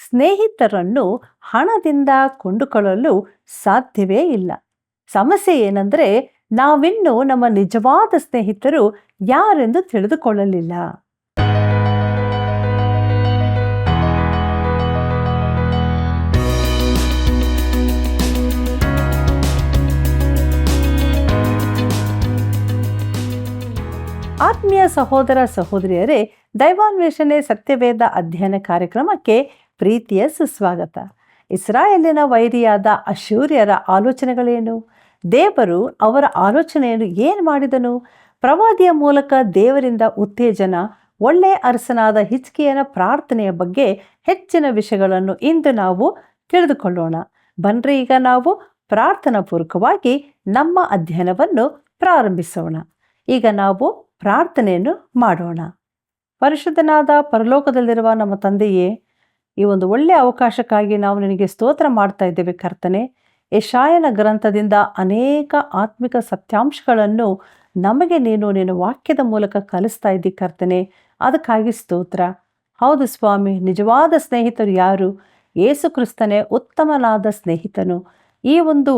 ಸ್ನೇಹಿತರನ್ನು ಹಣದಿಂದ ಕೊಂಡುಕೊಳ್ಳಲು ಸಾಧ್ಯವೇ ಇಲ್ಲ. ಸಮಸ್ಯೆ ಏನಂದ್ರೆ, ನಾವಿನ್ನೂ ನಮ್ಮ ನಿಜವಾದ ಸ್ನೇಹಿತರು ಯಾರೆಂದು ತಿಳಿದುಕೊಳ್ಳಲಿಲ್ಲ. ಆತ್ಮೀಯ ಸಹೋದರ ಸಹೋದರಿಯರೇ, ದೈವಾನ್ವೇಷಣೆ ಸತ್ಯವೇದ ಅಧ್ಯಯನ ಕಾರ್ಯಕ್ರಮಕ್ಕೆ ಪ್ರೀತಿಯ ಸುಸ್ವಾಗತ. ಇಸ್ರಾಯೇಲಿನ ವೈರಿಯಾದ ಅಶ್ಶೂರ್ಯರ ಆಲೋಚನೆಗಳೇನು? ದೇವರು ಅವರ ಆಲೋಚನೆಯನ್ನು ಏನು ಮಾಡಿದನು? ಪ್ರವಾದಿಯ ಮೂಲಕ ದೇವರಿಂದ ಉತ್ತೇಜನ, ಒಳ್ಳೆಯ ಅರಸನಾದ ಹಿಜ್ಕೀಯನ ಪ್ರಾರ್ಥನೆಯ ಬಗ್ಗೆ ಹೆಚ್ಚಿನ ವಿಷಯಗಳನ್ನು ಇಂದು ನಾವು ತಿಳಿದುಕೊಳ್ಳೋಣ. ಬನ್ರಿ, ಈಗ ನಾವು ಪ್ರಾರ್ಥನಾ ಪೂರ್ವಕವಾಗಿ ನಮ್ಮ ಅಧ್ಯಯನವನ್ನು ಪ್ರಾರಂಭಿಸೋಣ. ಈಗ ನಾವು ಪ್ರಾರ್ಥನೆಯನ್ನು ಮಾಡೋಣ. ಪರಿಶುದ್ಧನಾದ ಪರಲೋಕದಲ್ಲಿರುವ ನಮ್ಮ ತಂದೆಯೇ, ಈ ಒಂದು ಒಳ್ಳೆಯ ಅವಕಾಶಕ್ಕಾಗಿ ನಾವು ನಿನಗೆ ಸ್ತೋತ್ರ ಮಾಡ್ತಾ ಇದ್ದೇವೆ ಕರ್ತನೆ. ಯೆಶಾಯನ ಗ್ರಂಥದಿಂದ ಅನೇಕ ಆತ್ಮಿಕ ಸತ್ಯಾಂಶಗಳನ್ನು ನಮಗೆ ನಿನ್ನ ವಾಕ್ಯದ ಮೂಲಕ ಕಲಿಸ್ತಾ ಇದ್ದಿ ಕರ್ತನೆ. ಅದಕ್ಕಾಗಿ ಸ್ತೋತ್ರ. ಹೌದು ಸ್ವಾಮಿ, ನಿಜವಾದ ಸ್ನೇಹಿತರು ಯಾರು? ಯೇಸು ಕ್ರಿಸ್ತನೇ ಉತ್ತಮನಾದ ಸ್ನೇಹಿತನು. ಈ ಒಂದು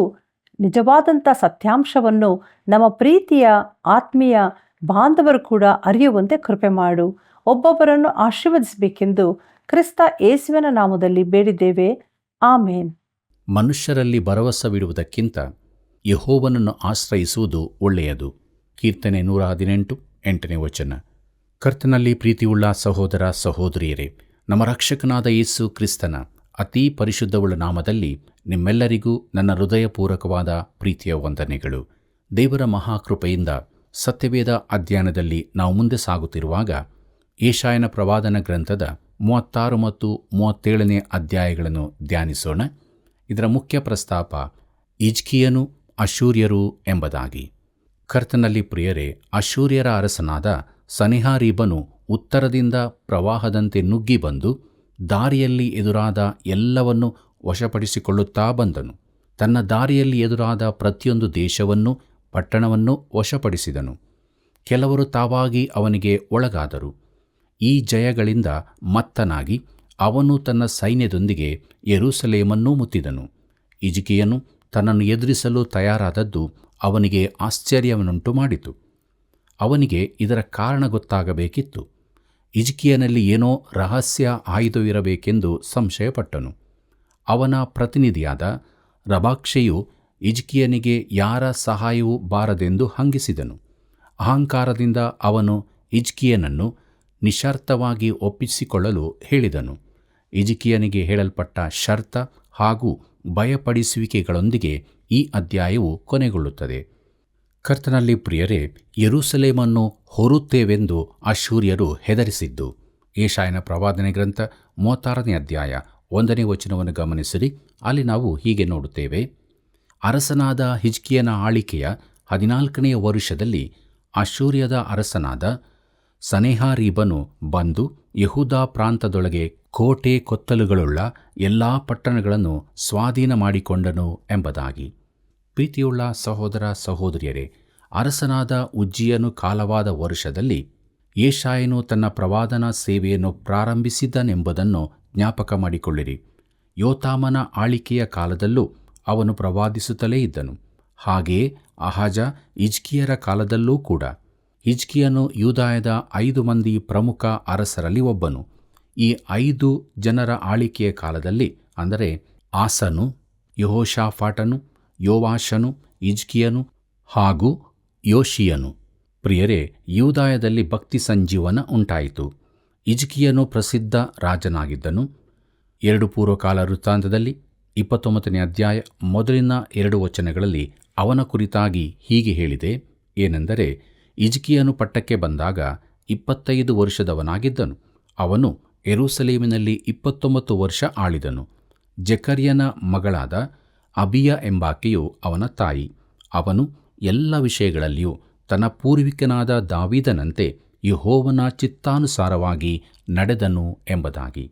ನಿಜವಾದಂಥ ಸತ್ಯಾಂಶವನ್ನು ನಮ್ಮ ಪ್ರೀತಿಯ ಆತ್ಮೀಯ ಬಾಂಧವರು ಕೂಡ ಅರಿಯುವಂತೆ ಕೃಪೆ ಮಾಡು. ಒಬ್ಬೊಬ್ಬರನ್ನು ಆಶೀರ್ವದಿಸಬೇಕೆಂದು ಕ್ರಿಸ್ತ ಯೇಸುವಿನ ನಾಮದಲ್ಲಿ ಬೇಡಿದ್ದೇವೆ, ಆಮೇನ್. ಮನುಷ್ಯರಲ್ಲಿ ಭರವಸವಿಡುವುದಕ್ಕಿಂತ ಯೆಹೋವನನ್ನು ಆಶ್ರಯಿಸುವುದು ಒಳ್ಳೆಯದು. ಕೀರ್ತನೆ 118, 8ನೇ ವಚನ. ಕರ್ತನಲ್ಲಿ ಪ್ರೀತಿಯುಳ್ಳ ಸಹೋದರ ಸಹೋದರಿಯರೇ, ನಮ್ಮ ರಕ್ಷಕನಾದ ಯೇಸು ಕ್ರಿಸ್ತನ ಅತೀ ಪರಿಶುದ್ಧವುಳ್ಳ ನಾಮದಲ್ಲಿ ನಿಮ್ಮೆಲ್ಲರಿಗೂ ನನ್ನ ಹೃದಯಪೂರ್ವಕವಾದ ಪ್ರೀತಿಯ ವಂದನೆಗಳು. ದೇವರ ಮಹಾಕೃಪೆಯಿಂದ ಸತ್ಯವೇದ ಅಧ್ಯಯನದಲ್ಲಿ ನಾವು ಮುಂದೆ ಸಾಗುತ್ತಿರುವಾಗ ಯೆಶಾಯನ ಪ್ರವಾದನ ಗ್ರಂಥದ 36 ಮತ್ತು 37ನೇ ಅಧ್ಯಾಯಗಳನ್ನು ಧ್ಯಾನಿಸೋಣ. ಇದರ ಮುಖ್ಯ ಪ್ರಸ್ತಾಪ ಹಿಜ್ಕೀಯನು, ಅಶ್ಶೂರ್ಯರು ಎಂಬುದಾಗಿ. ಕರ್ತನಲ್ಲಿ ಪ್ರಿಯರೇ, ಅಶ್ಶೂರ್ಯರ ಅರಸನಾದ ಸನೆಹಾರೀಬನು ಉತ್ತರದಿಂದ ಪ್ರವಾಹದಂತೆ ನುಗ್ಗಿ ಬಂದು ದಾರಿಯಲ್ಲಿ ಎದುರಾದ ಎಲ್ಲವನ್ನು ವಶಪಡಿಸಿಕೊಳ್ಳುತ್ತಾ ಬಂದನು. ತನ್ನ ದಾರಿಯಲ್ಲಿ ಎದುರಾದ ಪ್ರತಿಯೊಂದು ದೇಶವನ್ನು, ಪಟ್ಟಣವನ್ನು ವಶಪಡಿಸಿದನು. ಕೆಲವರು ತಾವಾಗಿ ಅವನಿಗೆ ಒಳಗಾದರು. ಈ ಜಯಗಳಿಂದ ಮತ್ತನಾಗಿ ಅವನು ತನ್ನ ಸೈನ್ಯದೊಂದಿಗೆ ಯೆರೂಸಲೇಮನ್ನೂ ಮುತ್ತಿದನು. ಹಿಜ್ಕೀಯನು ತನ್ನನ್ನು ಎದುರಿಸಲು ತಯಾರಾದದ್ದು ಅವನಿಗೆ ಆಶ್ಚರ್ಯವನ್ನುಂಟು ಮಾಡಿತು. ಅವನಿಗೆ ಇದರ ಕಾರಣ ಗೊತ್ತಾಗಬೇಕಿತ್ತು. ಹಿಜ್ಕೀಯನಲ್ಲಿ ಏನೋ ರಹಸ್ಯ ಆಯುಧವಿರಬೇಕೆಂದು ಸಂಶಯಪಟ್ಟನು. ಅವನ ಪ್ರತಿನಿಧಿಯಾದ ರಬಾಕ್ಷೆಯು ಹಿಜ್ಕೀಯನಿಗೆ ಯಾರ ಸಹಾಯವೂ ಬಾರದೆಂದು ಹಂಗಿಸಿದನು. ಅಹಂಕಾರದಿಂದ ಅವನು ಹಿಜ್ಕೀಯನನ್ನು ನಿಶರ್ತವಾಗಿ ಒಪ್ಪಿಸಿಕೊಳ್ಳಲು ಹೇಳಿದನು. ಹಿಜ್ಕೀಯನಿಗೆ ಹೇಳಲ್ಪಟ್ಟ ಶರ್ತ ಹಾಗೂ ಭಯಪಡಿಸುವಿಕೆಗಳೊಂದಿಗೆ ಈ ಅಧ್ಯಾಯವು ಕೊನೆಗೊಳ್ಳುತ್ತದೆ. ಕರ್ತನಲ್ಲಿ ಪ್ರಿಯರೇ, ಯೆರೂಸಲೇಮನ್ನು ಹೊರುತ್ತೇವೆಂದು ಅಶ್ಶೂರ್ಯರು ಹೆದರಿಸಿದ್ದು. ಯೆಶಾಯನ ಪ್ರವಾದನೆ ಗ್ರಂಥ 36ನೇ ಅಧ್ಯಾಯ 1ನೇ ವಚನವನ್ನು ಗಮನಿಸಿರಿ. ಅಲ್ಲಿ ನಾವು ಹೀಗೆ ನೋಡುತ್ತೇವೆ: ಅರಸನಾದ ಹಿಜ್ಕೀಯನ ಆಳಿಕೆಯ 14ನೇ ವರುಷದಲ್ಲಿ ಅಶ್ಶೂರ್ಯದ ಅರಸನಾದ ಸನೆಹಾರೀಬನು ಬಂದು ಯೆಹೂದ ಪ್ರಾಂತದೊಳಗೆ ಕೋಟೆ ಕೊತ್ತಲುಗಳುಳ್ಳ ಎಲ್ಲ ಪಟ್ಟಣಗಳನ್ನು ಸ್ವಾಧೀನ ಮಾಡಿಕೊಂಡನು ಎಂಬುದಾಗಿ. ಪ್ರೀತಿಯುಳ್ಳ ಸಹೋದರ ಸಹೋದರಿಯರೇ, ಅರಸನಾದ ಉಜ್ಜೀಯನು ಕಾಲವಾದ ವರುಷದಲ್ಲಿ ಯೆಶಾಯನು ತನ್ನ ಪ್ರವಾದನಾ ಸೇವೆಯನ್ನು ಪ್ರಾರಂಭಿಸಿದ್ದನೆಂಬುದನ್ನು ಜ್ಞಾಪಕ ಮಾಡಿಕೊಳ್ಳಿರಿ. ಯೋತಾಮನ ಆಳಿಕೆಯ ಕಾಲದಲ್ಲೂ ಅವನು ಪ್ರವಾದಿಸುತ್ತಲೇ ಇದ್ದನು. ಹಾಗೆಯೇ ಅಹಾಜ, ಹಿಜ್ಕೀಯರ ಕಾಲದಲ್ಲೂ ಕೂಡ. ಹಿಜ್ಕೀಯನು ಯೂದಾಯದ 5 ಮಂದಿ ಪ್ರಮುಖ ಅರಸರಲ್ಲಿ ಒಬ್ಬನು. ಈ 5 ಜನರ ಆಳಿಕೆಯ ಕಾಲದಲ್ಲಿ, ಅಂದರೆ ಆಸನು, ಯೆಹೋಷಾಫಾಟನು, ಯೋವಾಷನು, ಹಿಜ್ಕೀಯನು ಹಾಗೂ ಯೋಷೀಯನು. ಪ್ರಿಯರೇ, ಯೂದಾಯದಲ್ಲಿ ಭಕ್ತಿ ಸಂಜೀವನ ಉಂಟಾಯಿತು. ಹಿಜ್ಕೀಯನು ಪ್ರಸಿದ್ಧ ರಾಜನಾಗಿದ್ದನು. 2 ಪೂರ್ವಕಾಲ ವೃತ್ತಾಂತದಲ್ಲಿ 29ನೇ ಅಧ್ಯಾಯ ಮೊದಲಿನ 2 ವಚನಗಳಲ್ಲಿ ಅವನ ಕುರಿತಾಗಿ ಹೀಗೆ ಹೇಳಿದೆ. ಏನೆಂದರೆ, ಹಿಜ್ಕೀಯನು ಪಟ್ಟಕ್ಕೆ ಬಂದಾಗ 25 ವರ್ಷದವನಾಗಿದ್ದನು. ಅವನು ಯೆರೂಸಲೇಮಿನಲ್ಲಿ 29 ವರ್ಷ ಆಳಿದನು. ಜೆಕರ್ಯನ ಮಗಳಾದ ಅಬೀಯ ಎಂಬಾಕೆಯು ಅವನ ತಾಯಿ. ಅವನು ಎಲ್ಲ ವಿಷಯಗಳಲ್ಲಿಯೂ ತನ್ನ ಪೂರ್ವಿಕನಾದ ದಾವೀದನಂತೆ ಯೆಹೋವನ ಚಿತ್ತಾನುಸಾರವಾಗಿ ನಡೆದನು ಎಂಬುದಾಗಿ.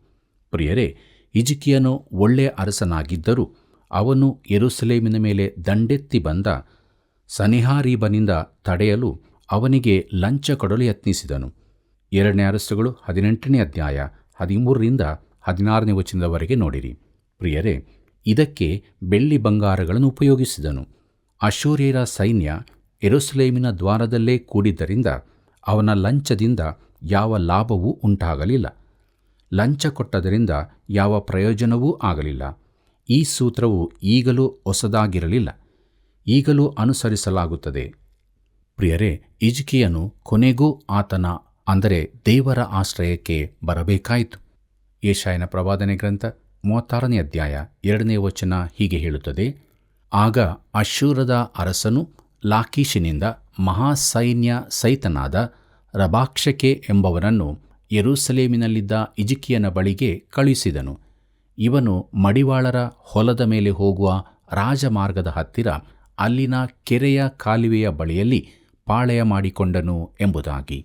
ಪ್ರಿಯರೇ, ಹಿಜ್ಕೀಯನು ಒಳ್ಳೆಯ ಅರಸನಾಗಿದ್ದರೂ ಅವನು ಯೆರೂಸಲೇಮಿನ ಮೇಲೆ ದಂಡೆತ್ತಿ ಬಂದ ಸನೆಹಾರೀಬನಿಂದ ತಡೆಯಲು ಅವನಿಗೆ ಲಂಚ ಕೊಡಲು ಯತ್ನಿಸಿದನು. 2ನೇ ಅರಸುಗಳು 18ನೇ ಅಧ್ಯಾಯ 13ರಿಂದ 16ನೇ ವಚನದವರೆಗೆ ನೋಡಿರಿ. ಪ್ರಿಯರೇ, ಇದಕ್ಕೆ ಬೆಳ್ಳಿ ಬಂಗಾರಗಳನ್ನು ಉಪಯೋಗಿಸಿದನು. ಅಶ್ಶೂರ್ಯರ ಸೈನ್ಯ ಯೆರೂಸಲೇಮಿನ ದ್ವಾರದಲ್ಲೇ ಕೂಡಿದ್ದರಿಂದ ಅವನ ಲಂಚದಿಂದ ಯಾವ ಲಾಭವೂ ಉಂಟಾಗಲಿಲ್ಲ. ಲಂಚ ಕೊಟ್ಟದರಿಂದ ಯಾವ ಪ್ರಯೋಜನವೂ ಆಗಲಿಲ್ಲ. ಈ ಸೂತ್ರವು ಈಗಲೂ ಹೊಸದಾಗಿರಲಿಲ್ಲ, ಈಗಲೂ ಅನುಸರಿಸಲಾಗುತ್ತದೆ. ಪ್ರಿಯರೇ, ಹಿಜ್ಕೀಯನು ಕೊನೆಗೂ ಆತನ ಅಂದರೆ ದೇವರ ಆಶ್ರಯಕ್ಕೆ ಬರಬೇಕಾಯಿತು. ಯೆಶಾಯನ ಪ್ರವಾದನೆ ಗ್ರಂಥ 36ನೇ ಅಧ್ಯಾಯ 2ನೇ ವಚನ ಹೀಗೆ ಹೇಳುತ್ತದೆ: ಆಗ ಅಶ್ಶೂರದ ಅರಸನು ಲಾಕೀಷಿನಿಂದ ಮಹಾಸೈನ್ಯ ಸಹಿತನಾದ ರಬಾಕ್ಷಕೆ ಎಂಬವನನ್ನು ಯೆರೂಸಲೇಮಿನಲ್ಲಿದ್ದ ಹಿಜ್ಕೀಯನ ಬಳಿಗೆ ಕಳುಹಿಸಿದನು. ಇವನು ಮಡಿವಾಳರ ಹೊಲದ ಮೇಲೆ ಹೋಗುವ ರಾಜಮಾರ್ಗದ ಹತ್ತಿರ ಅಲ್ಲಿನ ಕೆರೆಯ ಕಾಲುವೆಯ ಬಳಿಯಲ್ಲಿ ಪಾಳೆಯ ಮಾಡಿಕೊಂಡನು ಎಂಬುದಾಗಿ.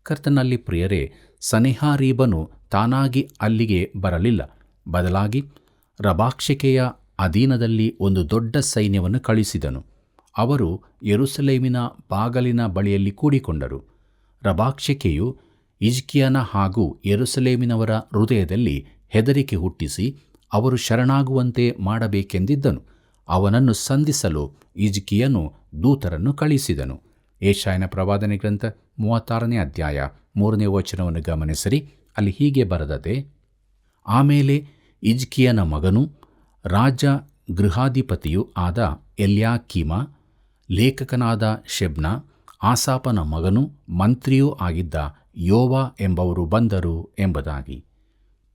ಕರ್ತನಲ್ಲಿ ಪ್ರಿಯರೇ, ಸನೆಹಾರೀಬನು ತಾನಾಗಿ ಅಲ್ಲಿಗೆ ಬರಲಿಲ್ಲ. ಬದಲಾಗಿ ರಬಾಕ್ಷಕೆಯ ಅಧೀನದಲ್ಲಿ ಒಂದು ದೊಡ್ಡ ಸೈನ್ಯವನ್ನು ಕಳುಹಿಸಿದನು. ಅವರು ಯೆರೂಸಲೇಮಿನ ಬಾಗಲಿನ ಬಳಿಯಲ್ಲಿ ಕೂಡಿಕೊಂಡರು. ರಬಾಕ್ಷಕೆಯು ಹಿಜ್ಕೀಯನ ಹಾಗೂ ಯೆರೂಸಲೇಮಿನವರ ಹೃದಯದಲ್ಲಿ ಹೆದರಿಕೆ ಹುಟ್ಟಿಸಿ ಅವರು ಶರಣಾಗುವಂತೆ ಮಾಡಬೇಕೆಂದಿದ್ದನು. ಅವನನ್ನು ಸಂಧಿಸಲು ಹಿಜ್ಕೀಯನು ದೂತರನ್ನು ಕಳುಹಿಸಿದನು. ಯೆಶಾಯನ ಪ್ರವಾದನೆ ಗ್ರಂಥ 36ನೇ ಅಧ್ಯಾಯ 3ನೇ ವಚನವನ್ನು ಗಮನಿಸಿರಿ. ಅಲ್ಲಿ ಹೀಗೆ ಬರೆದದೆ: ಆಮೇಲೆ ಹಿಜ್ಕೀಯನ ಮಗನೂ ರಾಜ ಗೃಹಾಧಿಪತಿಯೂ ಆದ ಎಲ್ಯಾಕೀಮ, ಲೇಖಕನಾದ ಶೆಬ್ನ, ಆಸಾಫನ ಮಗನೂ ಮಂತ್ರಿಯೂ ಆಗಿದ್ದ ಯೋವ ಎಂಬವರು ಬಂದರು ಎಂಬುದಾಗಿ.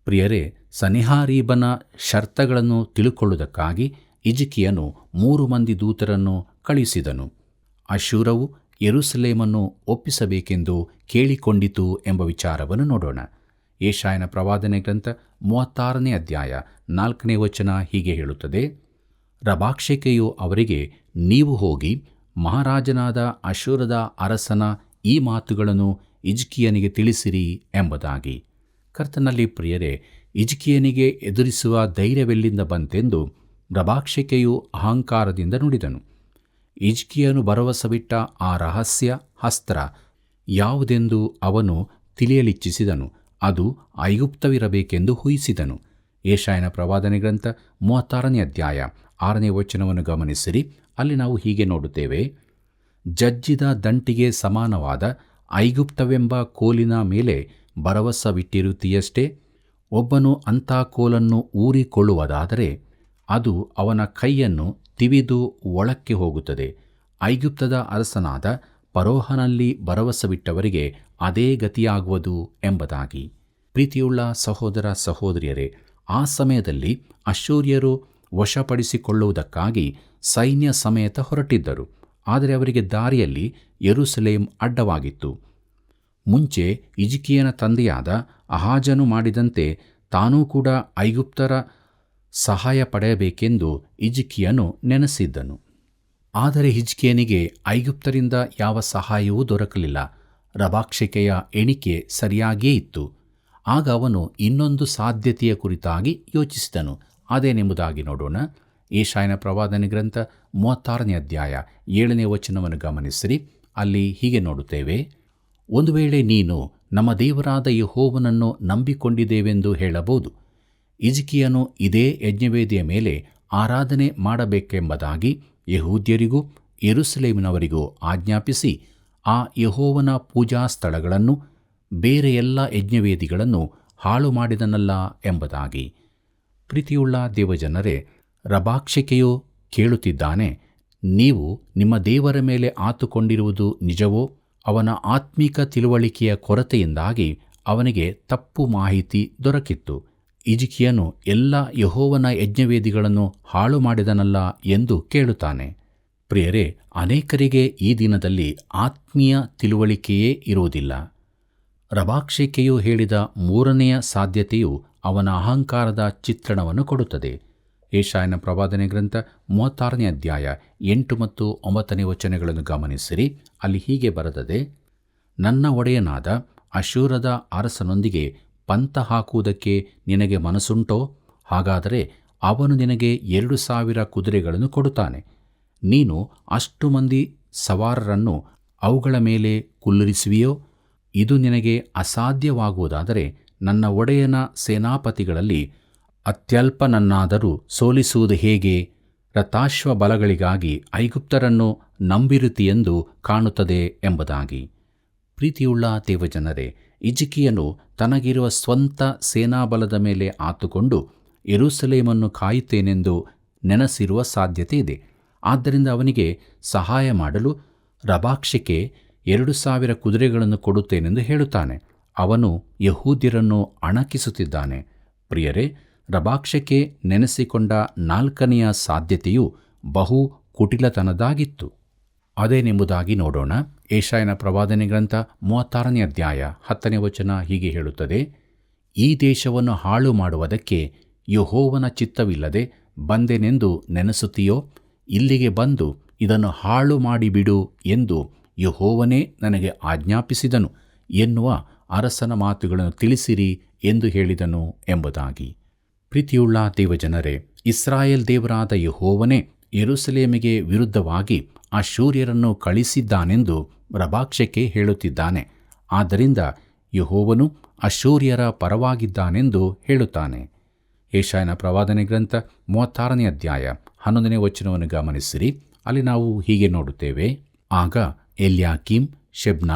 ಪ್ರಿಯರೇ, ಸನೆಹಾರೀಬನ ಶರ್ತಗಳನ್ನು ತಿಳುಕೊಳ್ಳುವುದಕ್ಕಾಗಿ ಹಿಜ್ಕೀಯನು 3 ಮಂದಿ ದೂತರನ್ನು ಕಳುಹಿಸಿದನು. ಅಶ್ಶೂರವು ಯೆರೂಸಲೇಮನ್ನು ಒಪ್ಪಿಸಬೇಕೆಂದು ಕೇಳಿಕೊಂಡಿತು ಎಂಬ ವಿಚಾರವನ್ನು ನೋಡೋಣ. ಯೆಶಾಯನ ಪ್ರವಾದನೆ ಗ್ರಂಥ 36ನೇ ಅಧ್ಯಾಯ 4ನೇ ವಚನ ಹೀಗೆ ಹೇಳುತ್ತದೆ: ರಬಾಕ್ಷಕೆಯು ಅವರಿಗೆ, ನೀವು ಹೋಗಿ ಮಹಾರಾಜನಾದ ಅಶ್ಶೂರದ ಅರಸನ ಈ ಮಾತುಗಳನ್ನು ಹಿಜ್ಕೀಯನಿಗೆ ತಿಳಿಸಿರಿ ಎಂಬುದಾಗಿ. ಕರ್ತನಲ್ಲಿ ಪ್ರಿಯರೇ, ಹಿಜ್ಕೀಯನಿಗೆ ಎದುರಿಸುವ ಧೈರ್ಯವೆಲ್ಲಿಂದ ಬಂತೆಂದು ರಬಾಕ್ಷಕೆಯು ಅಹಂಕಾರದಿಂದ ನುಡಿದನು. ಹಿಜ್ಕೀಯನು ಭರವಸವಿಟ್ಟ ಆ ರಹಸ್ಯ ಅಸ್ತ್ರ ಯಾವುದೆಂದು ಅವನು ತಿಳಿಯಲಿಚ್ಛಿಸಿದನು. ಅದು ಐಗುಪ್ತವಿರಬೇಕೆಂದು ಊಹಿಸಿದನು. ಯೆಶಾಯನ ಪ್ರವಾದನೆ ಗ್ರಂಥ 36ನೇ ಅಧ್ಯಾಯ 6ನೇ ವಚನವನ್ನು ಗಮನಿಸಿರಿ. ಅಲ್ಲಿ ನಾವು ಹೀಗೆ ನೋಡುತ್ತೇವೆ: ಜಜ್ಜಿದ ದಂಟಿಗೆ ಸಮಾನವಾದ ಐಗುಪ್ತವೆಂಬ ಕೋಲಿನ ಮೇಲೆ ಭರವಸವಿಟ್ಟಿರುತ್ತೀಯಷ್ಟೇ. ಒಬ್ಬನು ಅಂಥ ಕೋಲನ್ನು ಊರಿಕೊಳ್ಳುವುದಾದರೆ ಅದು ಅವನ ಕೈಯನ್ನು ತಿವಿದು ಒಳಕ್ಕೆ ಹೋಗುತ್ತದೆ. ಐಗುಪ್ತದ ಅರಸನಾದ ಫರೋಹನಲ್ಲಿ ಭರವಸವಿಟ್ಟವರಿಗೆ ಅದೇ ಗತಿಯಾಗುವುದು ಎಂಬುದಾಗಿ. ಪ್ರೀತಿಯುಳ್ಳ ಸಹೋದರ ಸಹೋದರಿಯರೇ, ಆ ಸಮಯದಲ್ಲಿ ಅಶ್ಶೂರ್ಯರು ವಶಪಡಿಸಿಕೊಳ್ಳುವುದಕ್ಕಾಗಿ ಸೈನ್ಯ ಸಮೇತ ಹೊರಟಿದ್ದರು. ಆದರೆ ಅವರಿಗೆ ದಾರಿಯಲ್ಲಿ ಯೆರೂಸಲೇಮ್ ಅಡ್ಡವಾಗಿತ್ತು. ಮುಂಚೆ ಹಿಜ್ಕೀಯನ ತಂದೆಯಾದ ಆಹಾಜನು ಮಾಡಿದಂತೆ ತಾನೂ ಕೂಡ ಐಗುಪ್ತರ ಸಹಾಯ ಪಡೆಯಬೇಕೆಂದು ಹಿಜ್ಕೀಯನು ನೆನೆಸಿದ್ದನು. ಆದರೆ ಹಿಜ್ಕೀಯನಿಗೆ ಐಗುಪ್ತರಿಂದ ಯಾವ ಸಹಾಯವೂ ದೊರಕಲಿಲ್ಲ. ರಬಾಕ್ಷಕೆಯ ಎಣಿಕೆ ಸರಿಯಾಗಿಯೇ ಇತ್ತು. ಆಗ ಅವನು ಇನ್ನೊಂದು ಸಾಧ್ಯತೆಯ ಕುರಿತಾಗಿ ಯೋಚಿಸಿದನು. ಅದೇನೆಂಬುದಾಗಿ ನೋಡೋಣ. ಯೆಶಾಯನ ಪ್ರವಾದನೆ ಗ್ರಂಥ 36ನೇ ಅಧ್ಯಾಯ 7ನೇ ವಚನವನ್ನು ಗಮನಿಸಿರಿ. ಅಲ್ಲಿ ಹೀಗೆ ನೋಡುತ್ತೇವೆ: ಒಂದು ವೇಳೆ ನೀನು ನಮ್ಮ ದೇವರಾದ ಯೆಹೋವನನ್ನು ನಂಬಿಕೊಂಡಿದ್ದೇವೆಂದು ಹೇಳಬಹುದು. ಹಿಜ್ಕೀಯನು ಇದೇ ಯಜ್ಞವೇದಿಯ ಮೇಲೆ ಆರಾಧನೆ ಮಾಡಬೇಕೆಂಬುದಾಗಿ ಯೆಹೂದ್ಯರಿಗೂ ಯೆರೂಸಲೇಮಿನವರಿಗೂ ಆಜ್ಞಾಪಿಸಿ ಆ ಯೆಹೋವನ ಪೂಜಾ ಸ್ಥಳಗಳನ್ನು ಬೇರೆ ಎಲ್ಲ ಯಜ್ಞವೇದಿಗಳನ್ನು ಹಾಳು ಮಾಡಿದನಲ್ಲ ಎಂಬುದಾಗಿ. ಪ್ರೀತಿಯುಳ್ಳ ದೇವಜನರೇ, ರಬಾಕ್ಷಕೆಯು ಕೇಳುತ್ತಿದ್ದಾನೆ. ನೀವು ನಿಮ್ಮ ದೇವರ ಮೇಲೆ ಆತುಕೊಂಡಿರುವುದು ನಿಜವೋ? ಅವನ ಆತ್ಮಿಕ ತಿಳುವಳಿಕೆಯ ಕೊರತೆಯಿಂದಾಗಿ ಅವನಿಗೆ ತಪ್ಪು ಮಾಹಿತಿ ದೊರಕಿತ್ತು. ಹಿಜ್ಕೀಯನು ಎಲ್ಲ ಯೆಹೋವನ ಯಜ್ಞವೇದಿಗಳನ್ನು ಹಾಳು ಮಾಡಿದನಲ್ಲ ಎಂದು ಕೇಳುತ್ತಾನೆ. ಪ್ರಿಯರೇ, ಅನೇಕರಿಗೆ ಈ ದಿನದಲ್ಲಿ ಆತ್ಮೀಯ ತಿಳುವಳಿಕೆಯೇ ಇರುವುದಿಲ್ಲ. ರಬಾಕ್ಷಕೆಯು ಹೇಳಿದ 3ನೆಯ ಸಾಧ್ಯತೆಯು ಅವನ ಅಹಂಕಾರದ ಚಿತ್ರಣವನ್ನು ಕೊಡುತ್ತದೆ. ಯೆಶಾಯನ ಪ್ರವಾದನೆ ಗ್ರಂಥ 36ನೇ ಅಧ್ಯಾಯ 8 ಮತ್ತು 9ನೇ ವಚನಗಳನ್ನು ಗಮನಿಸಿರಿ. ಅಲ್ಲಿ ಹೀಗೆ ಬರೆದದೆ: ನನ್ನ ಒಡೆಯನಾದ ಅಶ್ಶೂರದ ಅರಸನೊಂದಿಗೆ ಪಂಥ ಹಾಕುವುದಕ್ಕೆ ನಿನಗೆ ಮನಸ್ಸುಂಟೋ? ಹಾಗಾದರೆ ಅವನು ನಿನಗೆ 2,000 ಕುದುರೆಗಳನ್ನು ಕೊಡುತ್ತಾನೆ. ನೀನು ಅಷ್ಟು ಮಂದಿ ಸವಾರರನ್ನು ಅವುಗಳ ಮೇಲೆ ಕುಳ್ಳಿರಿಸುವಿಯೋ? ಇದು ನಿನಗೆ ಅಸಾಧ್ಯವಾಗುವುದಾದರೆ ನನ್ನ ಒಡೆಯನ ಸೇನಾಪತಿಗಳಲ್ಲಿ ಅತ್ಯಲ್ಪನನ್ನಾದರೂ ಸೋಲಿಸುವುದು ಹೇಗೆ? ರಥಾಶ್ವ ಬಲಗಳಿಗಾಗಿ ಐಗುಪ್ತರನ್ನು ನಂಬಿರುತ್ತಿಯೆಂದು ಕಾಣುತ್ತದೆ ಎಂಬುದಾಗಿ. ಪ್ರೀತಿಯುಳ್ಳ ದೇವಜನರೇ, ಹಿಜ್ಕೀಯನು ತನಗಿರುವ ಸ್ವಂತ ಸೇನಾಬಲದ ಮೇಲೆ ಆತುಕೊಂಡು ಯೆರೂಸಲೇಮನ್ನು ಕಾಯುತ್ತೇನೆಂದು ನೆನಸಿರುವ ಸಾಧ್ಯತೆ ಇದೆ. ಆದ್ದರಿಂದ ಅವನಿಗೆ ಸಹಾಯ ಮಾಡಲು ರಬಾಕ್ಷೆಗೆ 2,000 ಕುದುರೆಗಳನ್ನು ಕೊಡುತ್ತೇನೆಂದು ಹೇಳುತ್ತಾನೆ. ಅವನು ಯಹೂದ್ಯರನ್ನು ಅಣಕಿಸುತ್ತಿದ್ದಾನೆ. ಪ್ರಿಯರೇ, ರಬಾಕ್ಷೆಗೆ ನೆನೆಸಿಕೊಂಡ 4ನೆಯ ಸಾಧ್ಯತೆಯು ಬಹು ಕುಟಿಲತನದಾಗಿತ್ತು. ಅದೇನೆಂಬುದಾಗಿ ನೋಡೋಣ. ಯೆಶಾಯನ ಪ್ರವಾದನೆ ಗ್ರಂಥ 36ನೇ ಅಧ್ಯಾಯ 10ನೇ ವಚನ ಹೀಗೆ ಹೇಳುತ್ತದೆ: ಈ ದೇಶವನ್ನು ಹಾಳು ಮಾಡುವುದಕ್ಕೆ ಯೆಹೋವನ ಚಿತ್ತವಿಲ್ಲದೆ ಬಂದೆನೆಂದು ನೆನೆಸುತ್ತೀಯೋ? ಇಲ್ಲಿಗೆ ಬಂದು ಇದನ್ನು ಹಾಳು ಮಾಡಿಬಿಡು ಎಂದು ಯೆಹೋವನೇ ನನಗೆ ಆಜ್ಞಾಪಿಸಿದನು ಎನ್ನುವ ಅರಸನ ಮಾತುಗಳನ್ನು ತಿಳಿಸಿರಿ ಎಂದು ಹೇಳಿದನು ಎಂಬುದಾಗಿ. ಪ್ರೀತಿಯುಳ್ಳ ದೇವಜನರೇ, ಇಸ್ರಾಯೇಲ್ ದೇವರಾದ ಯೆಹೋವನೇ ಯೆರೂಸಲೇಮಿಗೆ ವಿರುದ್ಧವಾಗಿ ಅಶ್ಶೂರ್ಯರನ್ನು ಕಳಿಸಿದ್ದಾನೆಂದು ರಬಾಕ್ಷೆಗೆ ಹೇಳುತ್ತಿದ್ದಾನೆ. ಆದ್ದರಿಂದ ಯೆಹೋವನು ಅಶ್ಶೂರ್ಯರ ಪರವಾಗಿದ್ದಾನೆಂದು ಹೇಳುತ್ತಾನೆ. ಯೆಶಾಯನ ಪ್ರವಾದನೆ ಗ್ರಂಥ 36ನೇ ಅಧ್ಯಾಯ 11ನೇ ವಚನವನ್ನು ಗಮನಿಸಿರಿ. ಅಲ್ಲಿ ನಾವು ಹೀಗೆ ನೋಡುತ್ತೇವೆ: ಆಗ ಎಲ್ಯಾಕೀಮ್, ಶೆಬ್ನ,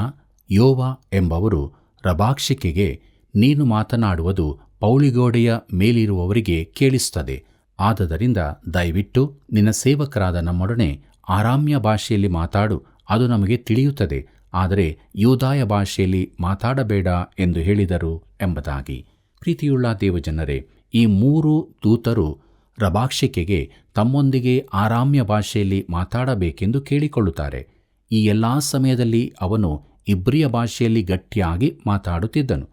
ಯೋವ ಎಂಬವರು ರಬಾಕ್ಷೆಗೆ, ನೀನು ಮಾತನಾಡುವುದು ಪೌಳಿಗೋಡೆಯ ಮೇಲಿರುವವರಿಗೆ ಕೇಳಿಸುತ್ತದೆ. ಆದದರಿಂದ ದಯವಿಟ್ಟು ನಿನ್ನ ಸೇವಕರಾದ ನಮ್ಮೊಡನೆ ಆರಾಮ್ಯ ಭಾಷೆಯಲ್ಲಿ ಮಾತಾಡು, ಅದು ನಮಗೆ ತಿಳಿಯುತ್ತದೆ. ಆದರೆ ಯೂದಾಯ ಭಾಷೆಯಲ್ಲಿ ಮಾತಾಡಬೇಡ ಎಂದು ಹೇಳಿದರು ಎಂಬುದಾಗಿ. ಪ್ರೀತಿಯುಳ್ಳ ದೇವಜನರೇ, ಈ 3 ದೂತರು ರಬಾಕ್ಷೆಗೆ ತಮ್ಮೊಂದಿಗೆ ಆರಾಮ್ಯ ಭಾಷೆಯಲ್ಲಿ ಮಾತಾಡಬೇಕೆಂದು ಕೇಳಿಕೊಳ್ಳುತ್ತಾರೆ. ಈ ಎಲ್ಲ ಸಮಯದಲ್ಲಿ ಅವನು ಇಬ್ರಿಯ ಭಾಷೆಯಲ್ಲಿ ಗಟ್ಟಿಯಾಗಿ ಮಾತಾಡುತ್ತಿದ್ದನು.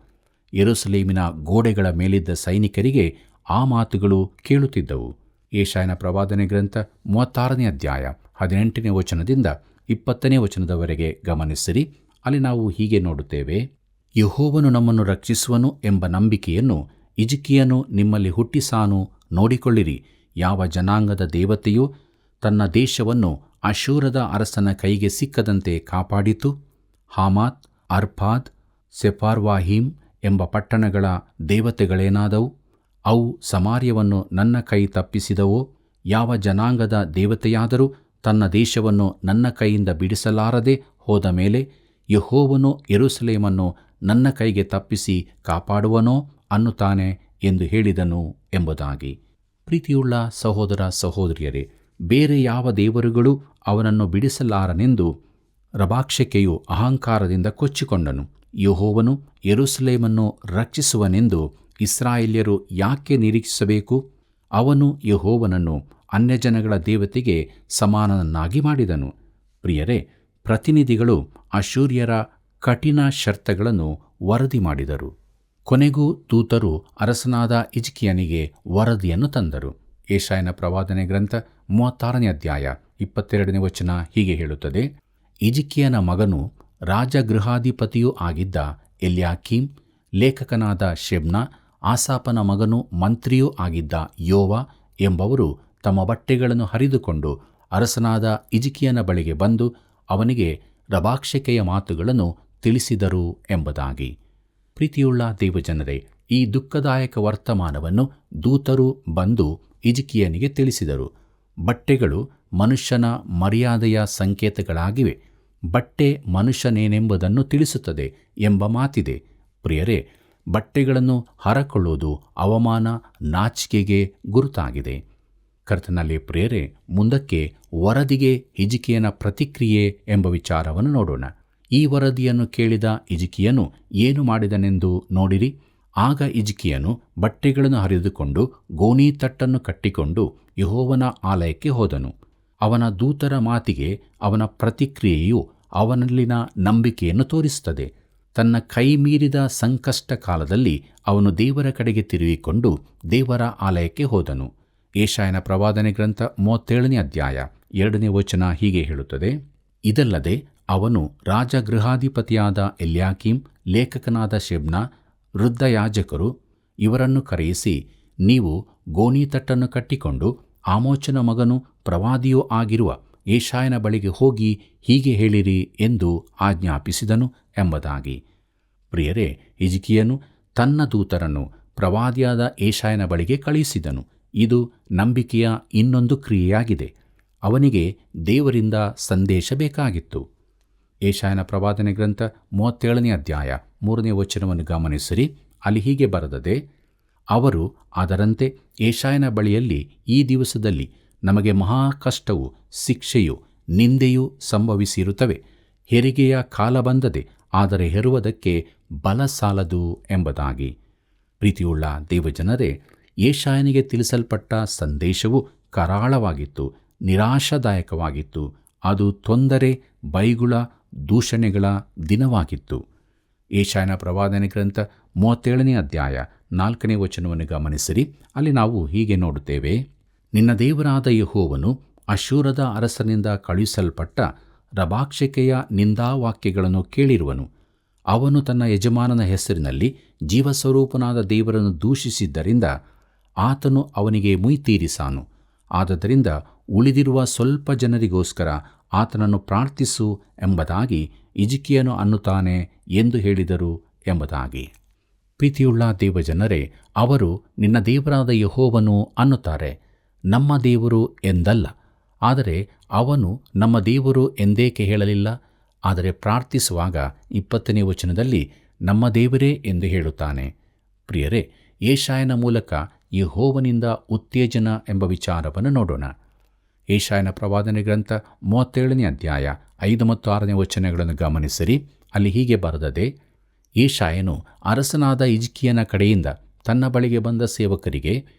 ಯೆರೂಸಲೇಮಿನ ಗೋಡೆಗಳ ಮೇಲಿದ್ದ ಸೈನಿಕರಿಗೆ ಆ ಮಾತುಗಳು ಕೇಳುತ್ತಿದ್ದವು. ಯೆಶಾಯನ ಪ್ರವಾದನೆ ಗ್ರಂಥ 36ನೇ ಅಧ್ಯಾಯ 18ನೇ ವಚನದಿಂದ 20ನೇ ವಚನದವರೆಗೆ ಗಮನಿಸಿರಿ. ಅಲ್ಲಿ ನಾವು ಹೀಗೆ ನೋಡುತ್ತೇವೆ: ಯೆಹೋವನು ನಮ್ಮನ್ನು ರಕ್ಷಿಸುವನು ಎಂಬ ನಂಬಿಕೆಯನ್ನು ಹಿಜ್ಕೀಯನು ನಿಮ್ಮಲ್ಲಿ ಹುಟ್ಟಿಸಾನು. ನೋಡಿಕೊಳ್ಳಿರಿ, ಯಾವ ಜನಾಂಗದ ದೇವತೆಯು ತನ್ನ ದೇಶವನ್ನು ಅಶ್ಶೂರದ ಅರಸನ ಕೈಗೆ ಸಿಕ್ಕದಂತೆ ಕಾಪಾಡಿತು? ಹಾಮಾತ್, ಅರ್ಪಾದ್, ಸೆಫಾರ್ವಾಯಿಮ್ ಎಂಬ ಪಟ್ಟಣಗಳ ದೇವತೆಗಳೇನಾದವು? ಅವು ಸಮಾರ್ಯವನ್ನು ನನ್ನ ಕೈ ತಪ್ಪಿಸಿದವೋ? ಯಾವ ಜನಾಂಗದ ದೇವತೆಯಾದರೂ ತನ್ನ ದೇಶವನ್ನು ನನ್ನ ಕೈಯಿಂದ ಬಿಡಿಸಲಾರದೆ ಹೋದ ಮೇಲೆ ಯೆಹೋವನು ಯೆರೂಸಲೇಮನ್ನು ನನ್ನ ಕೈಗೆ ತಪ್ಪಿಸಿ ಕಾಪಾಡುವನೋ ಅನ್ನುತ್ತಾನೆ ಎಂದು ಹೇಳಿದನು ಎಂಬುದಾಗಿ. ಪ್ರೀತಿಯುಳ್ಳ ಸಹೋದರ ಸಹೋದರಿಯರೇ, ಬೇರೆ ಯಾವ ದೇವರುಗಳು ಅವನನ್ನು ಬಿಡಿಸಲಾರನೆಂದು ರಬಾಕ್ಷೆಕೆಯು ಅಹಂಕಾರದಿಂದ ಕೊಚ್ಚಿಕೊಂಡನು. ಯೆಹೋವನು ಯೆರೂಸಲೇಮನ್ನು ರಕ್ಷಿಸುವನೆಂದು ಇಸ್ರಾಯೇಲ್ಯರು ಯಾಕೆ ನಿರೀಕ್ಷಿಸಬೇಕು? ಅವನು ಯೆಹೋವನನ್ನು ಅನ್ಯಜನಗಳ ದೇವತೆಗೆ ಸಮಾನನನ್ನಾಗಿ ಮಾಡಿದನು. ಪ್ರಿಯರೇ, ಪ್ರತಿನಿಧಿಗಳು ಅಶ್ಶೂರ್ಯರ ಕಠಿಣ ಶರ್ತಗಳನ್ನು ವರದಿ ಮಾಡಿದರು. ಕೊನೆಗೂ ದೂತರು ಅರಸನಾದ ಹಿಜ್ಕೀಯನಿಗೆ ವರದಿಯನ್ನು ತಂದರು. ಯೆಶಾಯನ ಪ್ರವಾದನೆ ಗ್ರಂಥ 36ನೇ ಅಧ್ಯಾಯ 22ನೇ ವಚನ ಹೀಗೆ ಹೇಳುತ್ತದೆ: ಹಿಜ್ಕೀಯನ ಮಗನೂ ರಾಜಗೃಹಾಧಿಪತಿಯೂ ಆಗಿದ್ದ ಎಲ್ಯಾಕೀಮ್, ಲೇಖಕನಾದ ಶೆಬ್ನ, ಆಸಾಫನ ಮಗನೂ ಮಂತ್ರಿಯೂ ಆಗಿದ್ದ ಯೋವ ಎಂಬವರು ತಮ್ಮ ಬಟ್ಟೆಗಳನ್ನು ಹರಿದುಕೊಂಡು ಅರಸನಾದ ಹಿಜ್ಕೀಯನ ಬಳಿಗೆ ಬಂದು ಅವನಿಗೆ ರಬಾಕ್ಷೆಕೆಯ ಮಾತುಗಳನ್ನು ತಿಳಿಸಿದರು ಎಂಬುದಾಗಿ. ಪ್ರೀತಿಯುಳ್ಳ ದೇವಜನರೇ, ಈ ದುಃಖದಾಯಕ ವರ್ತಮಾನವನ್ನು ದೂತರು ಬಂದು ಹಿಜ್ಕೀಯನಿಗೆ ತಿಳಿಸಿದರು. ಬಟ್ಟೆಗಳು ಮನುಷ್ಯನ ಮರ್ಯಾದೆಯ ಸಂಕೇತಗಳಾಗಿವೆ. ಬಟ್ಟೆ ಮನುಷ್ಯನೇನೆಂಬುದನ್ನು ತಿಳಿಸುತ್ತದೆ ಎಂಬ ಮಾತಿದೆ. ಪ್ರಿಯರೇ, ಬಟ್ಟೆಗಳನ್ನು ಹರಕೊಳ್ಳುವುದು ಅವಮಾನ, ನಾಚಿಕೆಗೆ ಗುರುತಾಗಿದೆ. ಕರ್ತನಲ್ಲಿ ಪ್ರಿಯರೇ, ಮುಂದಕ್ಕೆ ವರದಿಗೆ ಹಿಜ್ಕೀಯನ ಪ್ರತಿಕ್ರಿಯೆ ಎಂಬ ವಿಚಾರವನ್ನು ನೋಡೋಣ. ಈ ವರದಿಯನ್ನು ಕೇಳಿದ ಹಿಜ್ಕೀಯನು ಏನು ಮಾಡಿದನೆಂದು ನೋಡಿರಿ. ಆಗ ಹಿಜ್ಕೀಯನು ಬಟ್ಟೆಗಳನ್ನು ಹರಿದುಕೊಂಡು ಗೋಣಿತಟ್ಟನ್ನು ಕಟ್ಟಿಕೊಂಡು ಯೆಹೋವನ ಆಲಯಕ್ಕೆ ಹೋದನು. ಅವನ ದೂತರ ಮಾತಿಗೆ ಅವನ ಪ್ರತಿಕ್ರಿಯೆಯು ಅವನಲ್ಲಿನ ನಂಬಿಕೆಯನ್ನು ತೋರಿಸುತ್ತದೆ. ತನ್ನ ಕೈ ಮೀರಿದ ಸಂಕಷ್ಟ ಕಾಲದಲ್ಲಿ ಅವನು ದೇವರ ಕಡೆಗೆ ತಿರುಗಿಕೊಂಡು ದೇವರ ಆಲಯಕ್ಕೆ ಹೋದನು. ಯೆಶಾಯನ ಪ್ರವಾದನೆ ಗ್ರಂಥ 37ನೇ ಅಧ್ಯಾಯ 2ನೇ ವಚನ ಹೀಗೆ ಹೇಳುತ್ತದೆ: ಇದಲ್ಲದೆ ಅವನು ರಾಜಗೃಹಾಧಿಪತಿಯಾದ ಎಲ್ಯಾಕೀಮ್, ಲೇಖಕನಾದ ಶೆಬ್ನ, ವೃದ್ಧ ಯಾಜಕರು ಇವರನ್ನು ಕರೆಯಿಸಿ, ನೀವು ಗೋಣಿತಟ್ಟನ್ನು ಕಟ್ಟಿಕೊಂಡು ಆಮೋಚನ ಮಗನೂ ಪ್ರವಾದಿಯೂ ಆಗಿರುವ ಯೆಶಾಯನ ಬಳಿಗೆ ಹೋಗಿ ಹೀಗೆ ಹೇಳಿರಿ ಎಂದು ಆಜ್ಞಾಪಿಸಿದನು ಎಂಬುದಾಗಿ. ಪ್ರಿಯರೇ, ಹಿಜ್ಕೀಯನು ತನ್ನ ದೂತರನ್ನು ಪ್ರವಾದಿಯಾದ ಏಷಾಯನ ಬಳಿಗೆ ಕಳುಹಿಸಿದನು. ಇದು ನಂಬಿಕೆಯ ಇನ್ನೊಂದು ಕ್ರಿಯೆಯಾಗಿದೆ. ಅವನಿಗೆ ದೇವರಿಂದ ಸಂದೇಶ ಬೇಕಾಗಿತ್ತು. ಏಷಾಯನ ಪ್ರವಾದನೆ ಗ್ರಂಥ 37ನೇ ಅಧ್ಯಾಯ 3ನೇ ವಚನವನ್ನು ಗಮನಿಸಿರಿ. ಅಲ್ಲಿ ಹೀಗೆ ಬರೆದದೆ, ಅವರು ಅದರಂತೆ ಏಷಾಯನ ಬಳಿಯಲ್ಲಿ ಈ ದಿವಸದಲ್ಲಿ ನಮಗೆ ಮಹಾ ಕಷ್ಟವೂ ಶಿಕ್ಷೆಯೂ ನಿಂದೆಯೂ ಸಂಭವಿಸಿರುತ್ತವೆ. ಹೆರಿಗೆಯ ಕಾಲ ಬಂದದೆ, ಆದರೆ ಹೆರುವುದಕ್ಕೆ ಬಲ ಸಾಲದು ಎಂಬುದಾಗಿ. ಪ್ರೀತಿಯುಳ್ಳ ದೇವಜನರೇ, ಏಷಾಯನಿಗೆ ತಿಳಿಸಲ್ಪಟ್ಟ ಸಂದೇಶವು ಕರಾಳವಾಗಿತ್ತು, ನಿರಾಶಾದಾಯಕವಾಗಿತ್ತು. ಅದು ತೊಂದರೆ, ಬೈಗುಳ, ದೂಷಣೆಗಳ ದಿನವಾಗಿತ್ತು. ಏಷಾಯನ ಪ್ರವಾದನೆ ಗ್ರಂಥ 37ನೇ ಅಧ್ಯಾಯ 4ನೇ ವಚನವನ್ನು ಗಮನಿಸಿರಿ. ಅಲ್ಲಿ ನಾವು ಹೀಗೆ ನೋಡುತ್ತೇವೆ, ನಿನ್ನ ದೇವರಾದ ಯೆಹೋವನು ಅಶ್ಶೂರದ ಅರಸನಿಂದ ಕಳುಹಿಸಲ್ಪಟ್ಟ ರಬಾಕ್ಷಕೆಯ ನಿಂದಾವಾಕ್ಯಗಳನ್ನು ಕೇಳಿರುವನು. ಅವನು ತನ್ನ ಯಜಮಾನನ ಹೆಸರಿನಲ್ಲಿ ಜೀವಸ್ವರೂಪನಾದ ದೇವರನ್ನು ದೂಷಿಸಿದ್ದರಿಂದ ಆತನು ಅವನಿಗೆ ಮುಯ್ತೀರಿಸಾನು. ಆದದರಿಂದ ಉಳಿದಿರುವ ಸ್ವಲ್ಪ ಜನರಿಗೋಸ್ಕರ ಆತನನ್ನು ಪ್ರಾರ್ಥಿಸು ಎಂಬುದಾಗಿ ಹಿಜ್ಕೀಯನು ಅನ್ನುತ್ತಾನೆ ಎಂದು ಹೇಳಿದರು ಎಂಬುದಾಗಿ. ಪ್ರೀತಿಯುಳ್ಳ ದೇವಜನರೇ, ಅವರು ನಿನ್ನ ದೇವರಾದ ಯೆಹೋವನು ಅನ್ನುತ್ತಾರೆ, ನಮ್ಮ ದೇವರು ಎಂದಲ್ಲ. ಆದರೆ ಅವನು ನಮ್ಮ ದೇವರು ಎಂದೇಕೆ ಹೇಳಲಿಲ್ಲ? ಆದರೆ ಪ್ರಾರ್ಥಿಸುವಾಗ 20ನೇ ವಚನದಲ್ಲಿ ನಮ್ಮ ದೇವರೇ ಎಂದು ಹೇಳುತ್ತಾನೆ. ಪ್ರಿಯರೇ, ಏಷಾಯನ ಮೂಲಕ ಯೆಹೋವನಿಂದ ಉತ್ತೇಜನ ಎಂಬ ವಿಚಾರವನ್ನು ನೋಡೋಣ. ಏಷಾಯನ ಪ್ರವಾದನೆ ಗ್ರಂಥ 37ನೇ ಅಧ್ಯಾಯ 5 ಮತ್ತು 6ನೇ ವಚನಗಳನ್ನು ಗಮನಿಸಿರಿ. ಅಲ್ಲಿ ಹೀಗೆ ಬರೆದದೆ, ಏಷಾಯನು ಅರಸನಾದ ಹಿಜ್ಕೀಯನ ಕಡೆಯಿಂದ ತನ್ನ ಬಳಿಗೆ ಬಂದ ಸೇವಕರಿಗೆ,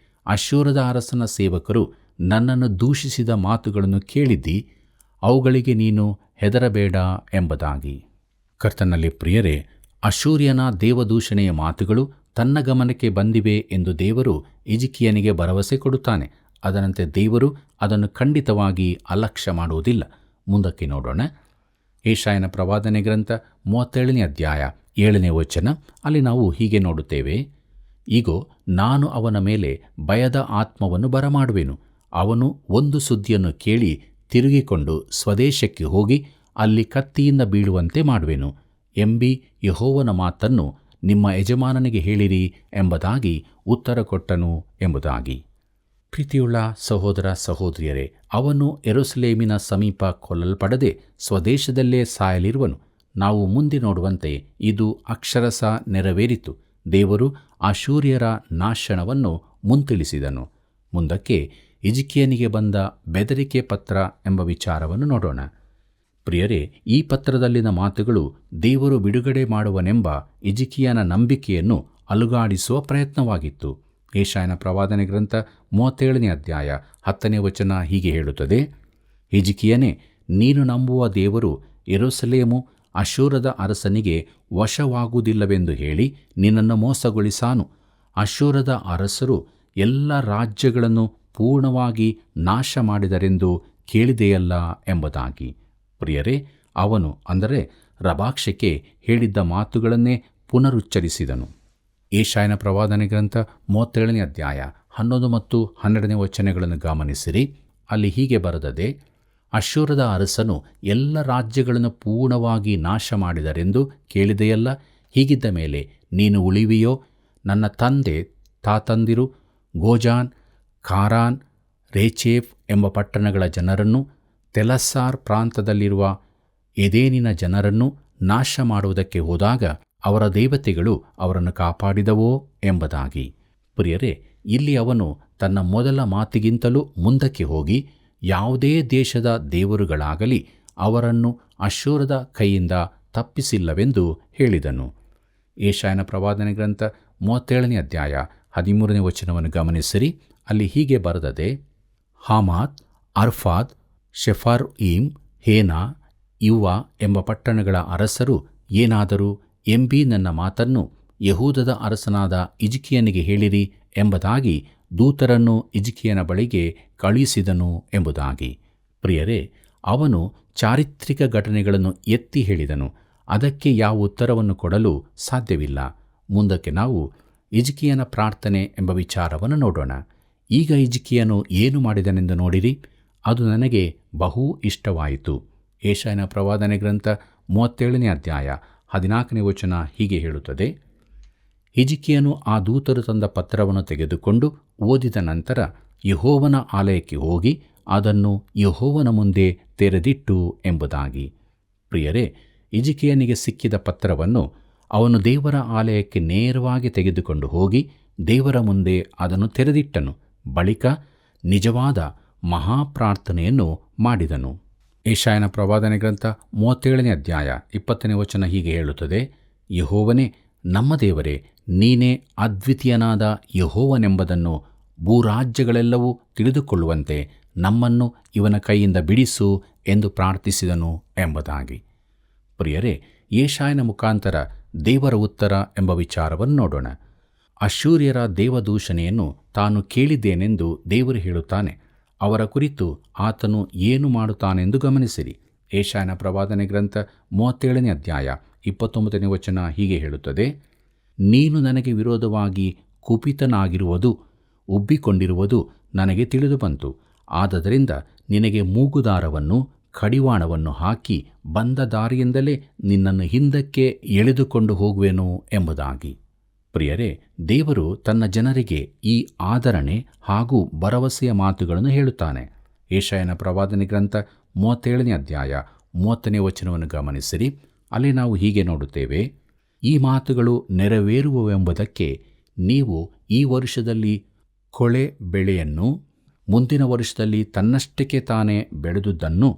ಅಶ್ಶೂರದ ಅರಸನ ಸೇವಕರು ನನ್ನನ್ನು ದೂಷಿಸಿದ ಮಾತುಗಳನ್ನು ಕೇಳಿದ್ದಿ, ಅವುಗಳಿಗೆ ನೀನು ಹೆದರಬೇಡ ಎಂಬುದಾಗಿ. ಕರ್ತನಲ್ಲಿ ಪ್ರಿಯರೇ, ಅಶ್ಶೂರ್ಯನ ದೇವದೂಷಣೆಯ ಮಾತುಗಳು ತನ್ನ ಗಮನಕ್ಕೆ ಬಂದಿವೆ ಎಂದು ದೇವರು ಹಿಜ್ಕೀಯನಿಗೆ ಭರವಸೆ ಕೊಡುತ್ತಾನೆ. ಅದರಂತೆ ದೇವರು ಅದನ್ನು ಖಂಡಿತವಾಗಿ ಅಲಕ್ಷ್ಯ ಮಾಡುವುದಿಲ್ಲ. ಮುಂದಕ್ಕೆ ನೋಡೋಣ. ಏಷಾಯನ ಪ್ರವಾದನೆ ಗ್ರಂಥ 37ನೇ ಅಧ್ಯಾಯ 7ನೇ ವಚನ. ಅಲ್ಲಿ ನಾವು ಹೀಗೆ ನೋಡುತ್ತೇವೆ, ಈಗೋ ನಾನು ಅವನ ಮೇಲೆ ಭಯದ ಆತ್ಮವನ್ನು ಬರಮಾಡುವೆನು. ಅವನು ಒಂದು ಸುದ್ದಿಯನ್ನು ಕೇಳಿ ತಿರುಗಿಕೊಂಡು ಸ್ವದೇಶಕ್ಕೆ ಹೋಗಿ ಅಲ್ಲಿ ಕತ್ತಿಯಿಂದ ಬೀಳುವಂತೆ ಮಾಡುವೆನು ಎಂಬಿ ಯೆಹೋವನ ಮಾತನ್ನು ನಿಮ್ಮ ಯಜಮಾನನಿಗೆ ಹೇಳಿರಿ ಎಂಬುದಾಗಿ ಉತ್ತರ ಕೊಟ್ಟನು ಎಂಬುದಾಗಿ. ಪ್ರೀತಿಯುಳ್ಳ ಸಹೋದರ ಸಹೋದರಿಯರೇ, ಅವನು ಯೆರೂಸಲೇಮಿನ ಸಮೀಪ ಕೊಲ್ಲಲ್ಪಡದೆ ಸ್ವದೇಶದಲ್ಲೇ ಸಾಯಲಿರುವನು. ನಾವು ಮುಂದೆ ನೋಡುವಂತೆ ಇದು ಅಕ್ಷರಶಃ ನೆರವೇರಿತು. ದೇವರು ಅಶ್ಶೂರ್ಯರ ನಾಶನವನ್ನು ಮುಂತಿಳಿಸಿದನು. ಮುಂದಕ್ಕೆ ಹಿಜ್ಕೀಯನಿಗೆ ಬಂದ ಬೆದರಿಕೆ ಪತ್ರ ಎಂಬ ವಿಚಾರವನ್ನು ನೋಡೋಣ. ಪ್ರಿಯರೇ, ಈ ಪತ್ರದಲ್ಲಿನ ಮಾತುಗಳು ದೇವರು ಬಿಡುಗಡೆ ಮಾಡುವನೆಂಬ ಹಿಜ್ಕೀಯನ ನಂಬಿಕೆಯನ್ನು ಅಲುಗಾಡಿಸುವ ಪ್ರಯತ್ನವಾಗಿತ್ತು. ಏಷಾಯನ ಪ್ರವಾದನೆ ಗ್ರಂಥ 37ನೇ ಅಧ್ಯಾಯ 10ನೇ ವಚನ ಹೀಗೆ ಹೇಳುತ್ತದೆ, ಹಿಜ್ಕೀಯನೇ, ನೀನು ನಂಬುವ ದೇವರು ಯೆರೂಸಲೇಮು ಅಶ್ಶೂರದ ಅರಸನಿಗೆ ವಶವಾಗುವುದಿಲ್ಲವೆಂದು ಹೇಳಿ ನಿನ್ನನ್ನು ಮೋಸಗೊಳಿಸಾನು. ಅಶ್ಶೂರದ ಅರಸರು ಎಲ್ಲ ರಾಜ್ಯಗಳನ್ನು ಪೂರ್ಣವಾಗಿ ನಾಶ ಮಾಡಿದರೆಂದು ಕೇಳಿದೆಯಲ್ಲ ಎಂಬುದಾಗಿ. ಪ್ರಿಯರೇ, ಅವನು ಅಂದರೆ ರಬಾಕ್ಷಕೆ ಹೇಳಿದ್ದ ಮಾತುಗಳನ್ನೇ ಪುನರುಚ್ಚರಿಸಿದನು. ಏಷಾಯನ ಪ್ರವಾದನೆ ಗ್ರಂಥ 37ನೇ ಅಧ್ಯಾಯ 11 ಮತ್ತು 12ನೇ ವಚನಗಳನ್ನು ಗಮನಿಸಿರಿ. ಅಲ್ಲಿ ಹೀಗೆ ಬರೆದದೆ, ಅಶ್ಶೂರದ ಅರಸನು ಎಲ್ಲ ರಾಜ್ಯಗಳನ್ನು ಪೂರ್ಣವಾಗಿ ನಾಶ ಮಾಡಿದರೆಂದು ಕೇಳಿದೆಯಲ್ಲ. ಹೀಗಿದ್ದ ಮೇಲೆ ನೀನು ಉಳಿವಿಯೋ? ನನ್ನ ತಂದೆ ತಾತಂದಿರು ಗೋಜಾನ್, ಖಾರಾನ್, ರೇಚೇಫ್ ಎಂಬ ಪಟ್ಟಣಗಳ ಜನರನ್ನು, ತೆಲಸ್ಸಾರ್ ಪ್ರಾಂತದಲ್ಲಿರುವ ಎದೇನಿನ ಜನರನ್ನು ನಾಶ ಮಾಡುವುದಕ್ಕೆ ಹೋದಾಗ ಅವರ ದೇವತೆಗಳು ಅವರನ್ನು ಕಾಪಾಡಿದವೋ ಎಂಬುದಾಗಿ. ಪ್ರಿಯರೇ, ಇಲ್ಲಿ ಅವನು ತನ್ನ ಮೊದಲ ಮಾತಿಗಿಂತಲೂ ಮುಂದಕ್ಕೆ ಹೋಗಿ ಯಾವುದೇ ದೇಶದ ದೇವರುಗಳಾಗಲಿ ಅವರನ್ನು ಅಶ್ಶೂರದ ಕೈಯಿಂದ ತಪ್ಪಿಸಿಲ್ಲವೆಂದು ಹೇಳಿದನು. ಏಷಾಯನ ಪ್ರವಾದನೆ ಗ್ರಂಥ 37ನೇ ಅಧ್ಯಾಯ 13ನೇ ವಚನವನ್ನು ಗಮನಿಸಿರಿ. ಅಲ್ಲಿ ಹೀಗೆ ಬರೆದದೆ, ಹಾಮಾತ್, ಅರ್ಫಾದ್, ಶೆಫರ್ವೀಮ್, ಹೇನಾ, ಇವ್ವ ಎಂಬ ಪಟ್ಟಣಗಳ ಅರಸರು ಏನಾದರೂ ಎಂಬಿ ನನ್ನ ಮಾತನ್ನು ಯೆಹೂದದ ಅರಸನಾದ ಹಿಜ್ಕೀಯನಿಗೆ ಹೇಳಿರಿ ಎಂಬುದಾಗಿ ದೂತರನ್ನು ಹಿಜ್ಕೀಯನ ಬಳಿಗೆ ಕಳುಹಿಸಿದನು ಎಂಬುದಾಗಿ. ಪ್ರಿಯರೇ, ಅವನು ಚಾರಿತ್ರಿಕ ಘಟನೆಗಳನ್ನು ಎತ್ತಿ ಹೇಳಿದನು. ಅದಕ್ಕೆ ಯಾವ ಉತ್ತರವನ್ನು ಕೊಡಲು ಸಾಧ್ಯವಿಲ್ಲ. ಮುಂದಕ್ಕೆ ನಾವು ಹಿಜ್ಕೀಯನ ಪ್ರಾರ್ಥನೆ ಎಂಬ ವಿಚಾರವನ್ನು ನೋಡೋಣ. ಈಗ ಹಿಜ್ಕೀಯನು ಏನು ಮಾಡಿದನೆಂದು ನೋಡಿರಿ. ಅದು ನನಗೆ ಬಹು ಇಷ್ಟವಾಯಿತು. ಏಷಾಯನ ಪ್ರವಾದನೆ ಗ್ರಂಥ 37ನೇ ಅಧ್ಯಾಯ 14ನೇ ವಚನ ಹೀಗೆ ಹೇಳುತ್ತದೆ, ಹಿಜ್ಕೀಯನು ಆ ದೂತರು ತಂದ ಪತ್ರವನ್ನು ತೆಗೆದುಕೊಂಡು ಓದಿದ ನಂತರ ಯೆಹೋವನ ಆಲಯಕ್ಕೆ ಹೋಗಿ ಅದನ್ನು ಯೆಹೋವನ ಮುಂದೆ ತೆರೆದಿಟ್ಟು ಎಂಬುದಾಗಿ. ಪ್ರಿಯರೇ, ಹಿಜ್ಕೀಯನಿಗೆ ಸಿಕ್ಕಿದ ಪತ್ರವನ್ನು ಅವನು ದೇವರ ಆಲಯಕ್ಕೆ ನೇರವಾಗಿ ತೆಗೆದುಕೊಂಡು ಹೋಗಿ ದೇವರ ಮುಂದೆ ಅದನ್ನು ತೆರೆದಿಟ್ಟನು. ಬಳಿಕ ನಿಜವಾದ ಮಹಾಪ್ರಾರ್ಥನೆಯನ್ನು ಮಾಡಿದನು. ಯೆಶಾಯನ ಪ್ರವಾದನೆ ಗ್ರಂಥ 37ನೇ ಅಧ್ಯಾಯ 20ನೇ ವಚನ ಹೀಗೆ ಹೇಳುತ್ತದೆ: ಯೆಹೋವನೇ, ನಮ್ಮ ದೇವರೇ, ನೀನೇ ಅದ್ವಿತೀಯನಾದ ಯೆಹೋವನೆಂಬುದನ್ನು ಭೂರಾಜ್ಯಗಳೆಲ್ಲವೂ ತಿಳಿದುಕೊಳ್ಳುವಂತೆ ನಮ್ಮನ್ನು ಇವನ ಕೈಯಿಂದ ಬಿಡಿಸು ಎಂದು ಪ್ರಾರ್ಥಿಸಿದನು ಎಂಬುದಾಗಿ. ಪ್ರಿಯರೇ, ಯೆಶಾಯನ ಮುಖಾಂತರ ದೇವರ ಉತ್ತರ ಎಂಬ ವಿಚಾರವನ್ನು ನೋಡೋಣ. ಅಶ್ಶೂರ್ಯರ ದೇವದೂಷಣೆಯನ್ನು ತಾನು ಕೇಳಿದ್ದೇನೆಂದು ದೇವರು ಹೇಳುತ್ತಾನೆ. ಅವರ ಕುರಿತು ಆತನು ಏನು ಮಾಡುತ್ತಾನೆಂದು ಗಮನಿಸಿರಿ. ಯೆಶಾಯನ ಪ್ರವಾದನೆ ಗ್ರಂಥ 37ನೇ ಅಧ್ಯಾಯ 29ನೇ ವಚನ ಹೀಗೆ ಹೇಳುತ್ತದೆ: ನೀನು ನನಗೆ ವಿರೋಧವಾಗಿ ಕುಪಿತನಾಗಿರುವುದು, ಉಬ್ಬಿಕೊಂಡಿರುವುದು ನನಗೆ ತಿಳಿದು ಬಂತು. ಆದದರಿಂದ ನಿನಗೆ ಮೂಗುದಾರವನ್ನು ಕಡಿವಾಣವನ್ನು ಹಾಕಿ ಬಂದ ದಾರಿಯಿಂದಲೇ ನಿನ್ನನ್ನು ಹಿಂದಕ್ಕೆ ಎಳೆದುಕೊಂಡು ಹೋಗುವೆನು ಎಂಬುದಾಗಿ. ಪ್ರಿಯರೇ, ದೇವರು ತನ್ನ ಜನರಿಗೆ ಈ ಆದರಣೆ ಹಾಗೂ ಭರವಸೆಯ ಮಾತುಗಳನ್ನು ಹೇಳುತ್ತಾನೆ. ಯೆಶಾಯನ ಪ್ರವಾದನೆ ಗ್ರಂಥ 37ನೇ ಅಧ್ಯಾಯ 30ನೇ ವಚನವನ್ನು ಗಮನಿಸಿರಿ. ಅಲ್ಲಿ ನಾವು ಹೀಗೆ ನೋಡುತ್ತೇವೆ: ಈ ಮಾತುಗಳು ನೆರವೇರುವವೆಂಬುದಕ್ಕೆ ನೀವು ಈ ವರ್ಷದಲ್ಲಿ ಕೊಳೆ ಬೆಳೆಯನ್ನು, ಮುಂದಿನ ವರ್ಷದಲ್ಲಿ ತನ್ನಷ್ಟಕ್ಕೆ ತಾನೇ ಬೆಳೆದುದನ್ನು,